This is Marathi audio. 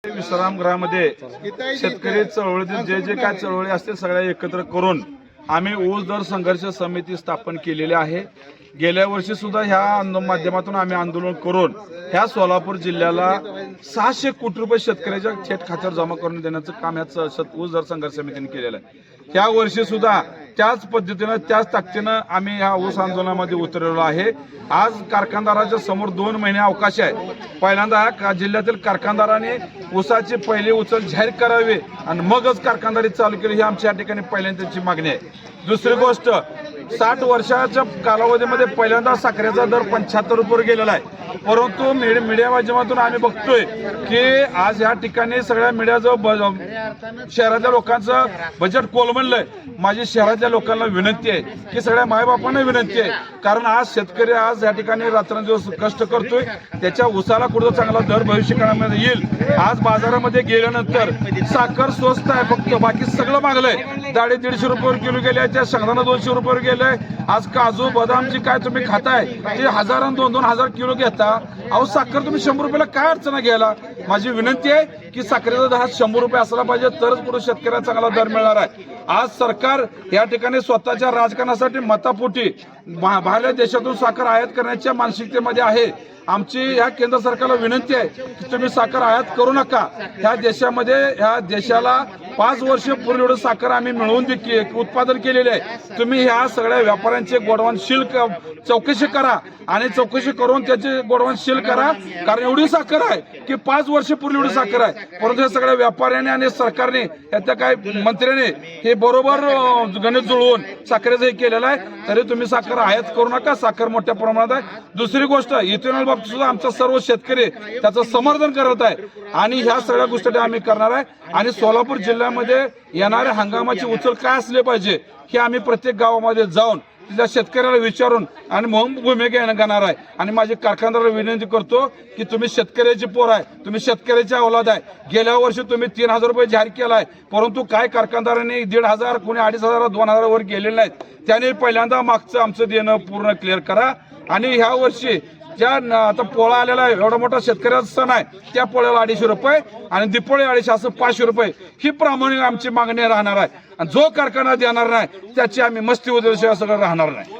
विश्रामगृहामध्ये शेतकरी चळवळीतील जे जे काय चळवळी असतील सगळ्या एकत्र करून आम्ही ऊस दर संघर्ष समिती स्थापन केलेली आहे। गेल्या वर्षी सुद्धा ह्या माध्यमातून आम्ही आंदोलन करून ह्या सोलापूर जिल्ह्याला 600 कोटी रुपये शेतकऱ्याच्या थेट खात्यावर जमा करून देण्याचं काम ह्या ऊस दर संघर्ष समितीने केलेलं आहे। ह्या वर्षी सुद्धा त्याच पद्धतीनं त्याच ताकदीनं आम्ही ह्या ऊस आंदोलनामध्ये उतरलेलो आहे। आज कारखानदाराच्या समोर 2 महिने अवकाश आहे। पहिल्यांदा जिल्ह्यातील कारखानदारांनी ऊसाची पहिली उचल जाहीर करावी आणि मगच कारखानदारी चालू केली ही आमच्या या ठिकाणी पहिल्यांदा त्यांची मागणी आहे। दुसरी गोष्ट 60 वर्षाच्या कालावधीमध्ये पहिल्यांदा साखरेचा दर 75 रुपये गेलेला आहे। परंतु मीडिया माध्यमातून आम्ही बघतोय की आज या ठिकाणी सगळ्या मीडियाचं शहरातल्या लोकांचं बजेट कोलमडलंय। माझी शहरातल्या लोकांना विनंती आहे की सगळ्या मायबापांना विनंती आहे, कारण आज शेतकरी आज या ठिकाणी रात्रंदिवस कष्ट करतोय, त्याच्या ऊसाला कुठं चांगला दर भविष्य काळामध्ये येईल। आज बाजारामध्ये गेल्यानंतर साखर स्वस्त आहे, फक्त बाकी सगळं मागलंय। डाळी 150 रुपये किलो गेले, त्या शेंगदाणा 200 रुपये गेले। आज काजू बदामची काय तुम्ही खाताय ते 1000 आणि 2,000 किलो घेता, अहो साखर तुम्ही 100 रुपयाला काय अडचण घ्यायला। माझी विनंती आहे की साखरेचा दर 100 रुपये असला पाहिजे, तरच पुढे शेतकऱ्याला चांगला दर मिळणार आहे। आज सरकार या ठिकाणी स्वतःच्या राजकारणासाठी मतापोटी बाहेर देशातून साखर आयात करण्याच्या मानसिकतेमध्ये आहे। आमची ह्या केंद्र सरकारला विनंती आहे की तुम्ही साखर आयात करू नका। ह्या देशाला 5 वर्ष पूर्वी एवढं साखर आम्ही मिळवून उत्पादन केलेले आहे। तुम्ही ह्या सगळ्या व्यापाऱ्यांचे गोडवान शिल्क चौकशी करा आणि चौकशी करून त्याचे गोडवान शिल्क करा, कारण एवढी साखर आहे की 5 वर्ष पूर्वी एवढी साखर आहे। परंतु हे सगळ्या व्यापाऱ्यांनी आणि सरकारने याच्या काय मंत्र्याने हे बरोबर गणित जुळवून साखरेचं हे केलेलं आहे। तरी तुम्ही साखर आयात करू नका, साखर मोठ्या प्रमाणात आहे। दुसरी गोष्ट इथेनॉल बाबतीत सुद्धा आमचा सर्व शेतकरी त्याचं समर्थन करत आहे आणि ह्या सगळ्या गोष्टी आम्ही करणार आहे। आणि सोलापूर जिल्ह्यामध्ये येणाऱ्या हंगामाची उचल काय असले पाहिजे हे आम्ही प्रत्येक गावामध्ये जाऊन तिथल्या शेतकऱ्याला विचारून आणि मग भूमिका घेणार आहे। आणि माझी कारखानदाराला विनंती करतो की तुम्ही शेतकऱ्याची पोर आहे, तुम्ही शेतकऱ्याची औलाद आहे। गेल्या वर्षी तुम्ही 3000 रुपये जाहीर केलाय, परंतु काय कारखानदारांनी 1500 कोणी 2500 2000 वर गेलेले नाहीत। त्याने पहिल्यांदा मागचं आमचं देणं पूर्ण क्लिअर करा। आणि ह्या वर्षी ज्या आता पोळा आलेला आहे, एवढा मोठा शेतकऱ्याचा सण आहे, त्या पोळ्याला 250 रुपये आणि दीपोळी 250 असं 500 रुपये ही प्रामाणिक आमची मागणी राहणार आहे। आणि जो कारखाना देणार नाही त्याची आम्ही मस्ती उद्देश सगळं राहणार नाही।